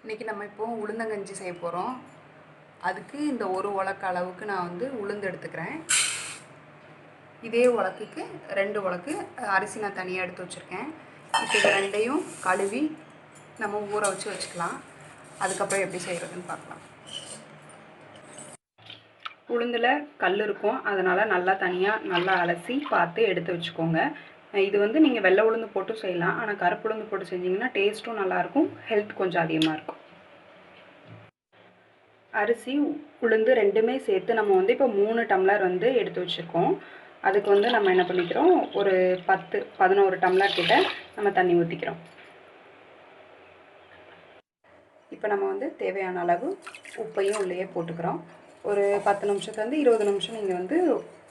இன்றைக்கி நம்ம இப்போது உளுந்தங்கஞ்சி செய்ய போகிறோம். அதுக்கு இந்த ஒரு உலக்கு அளவுக்கு நான் வந்து உளுந்து எடுத்துக்கிறேன். இதே உலக்குக்கு 2 உலக்கு அரிசி நான் தனியாக எடுத்து வச்சுருக்கேன். இப்போ இது ரெண்டையும் கழுவி நம்ம ஊற வச்சுக்கலாம். அதுக்கப்புறம் எப்படி செய்கிறதுன்னு பார்க்கலாம். உளுந்தில் கல் இருக்கும், அதனால் நல்லா தனியாக நல்லா அலசி பார்த்து எடுத்து வச்சுக்கோங்க. இது வந்து நீங்கள் வெள்ளை உளுந்து போட்டு செய்யலாம், ஆனால் கருப்பு உளுந்து போட்டு செஞ்சிங்கன்னா டேஸ்ட்டும் நல்லாயிருக்கும், ஹெல்த் கொஞ்சம் அதிகமாக இருக்கும். அரிசி உளுந்து ரெண்டுமே சேர்த்து நம்ம வந்து இப்போ 3 டம்ளர் வந்து எடுத்து வச்சுருக்கோம். அதுக்கு வந்து நம்ம என்ன பண்ணிக்கிறோம், ஒரு 10-11 டம்ளர் கிட்ட நம்ம தண்ணி ஊற்றிக்கிறோம். இப்போ நம்ம வந்து தேவையான அளவு உப்பையும் உள்ளேயே போட்டுக்கிறோம். ஒரு 10 நிமிஷத்துலேருந்து 20 நிமிஷம் நீங்கள் வந்து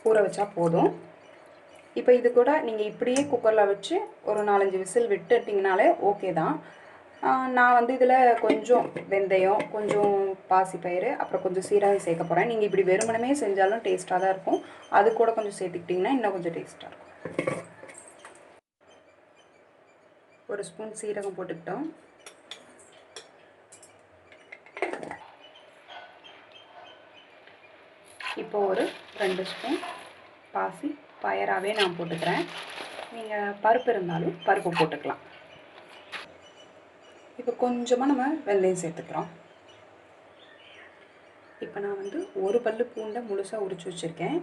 ஊற வச்சா போதும். இப்போ இது கூட நீங்கள் இப்படியே குக்கரில் வச்சு ஒரு 4-5 விசில் விட்டுட்டிங்கனாலே ஓகே தான். நான் வந்து இதில் கொஞ்சம் வெந்தயம், கொஞ்சம் பாசிப்பயிறு, அப்புறம் கொஞ்சம் சீரகம் சேர்க்க போகிறேன். நீங்கள் இப்படி வெறுமனமே செஞ்சாலும் டேஸ்ட்டாக தான் இருக்கும். அது கூட கொஞ்சம் சேர்த்துக்கிட்டிங்கன்னா இன்னும் கொஞ்சம் டேஸ்ட்டாக இருக்கும். ஒரு ஸ்பூன் சீரகம் போட்டுக்கிட்டோம். இப்போ ஒரு 2 ஸ்பூன் பாசி பயராகவே நான் போட்டுக்கிறேன். நீங்கள் பருப்பு இருந்தாலும் பருப்பு போட்டுக்கலாம். இப்போ கொஞ்சமாக நம்ம வெந்தயம் சேர்த்துக்கிறோம். இப்போ நான் வந்து ஒரு பல்லு பூண்டை முழுசாக உரித்து வச்சுருக்கேன்.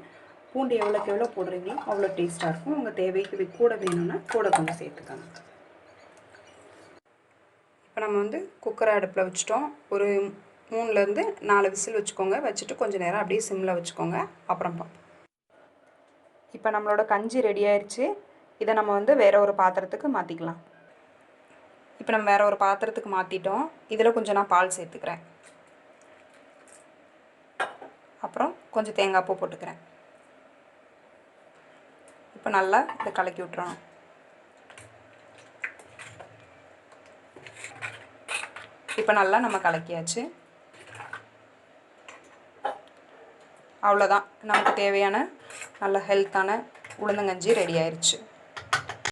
பூண்டு எவ்வளோக்கு எவ்வளோ போடுறீங்களோ அவ்வளோ டேஸ்ட்டாக இருக்கும். உங்கள் தேவைக்கு இது கூட வேணும்னா கூட கொஞ்சம் சேர்த்துக்கோங்க. இப்போ நம்ம வந்து குக்கரை அடுப்பில் வச்சுட்டோம். ஒரு 3லேருந்து 4 விசில் வச்சுக்கோங்க. வச்சுட்டு கொஞ்சம் நேரம் அப்படியே சிம்மில் வச்சுக்கோங்க. அப்புறம் பார்ப்போம். இப்போ நம்மளோட கஞ்சி ரெடி ஆயிடுச்சு. இதை நம்ம வந்து வேறு ஒரு பாத்திரத்துக்கு மாற்றிக்கலாம். இப்போ நம்ம வேறு ஒரு பாத்திரத்துக்கு மாற்றிட்டோம். இதில் கொஞ்சம் நான் பால் சேர்த்துக்கிறேன். அப்புறம் கொஞ்சம் தேங்காய் பூ போட்டுக்கிறேன். இப்போ நல்லா இதை கலக்கி விட்டுறணும். இப்போ நல்லா நம்ம கலக்கியாச்சு. அவ்வளோதான், நமக்கு தேவையான நல்ல ஹெல்த்தான உளுந்தங்கஞ்சி ரெடி ஆயிடுச்சு.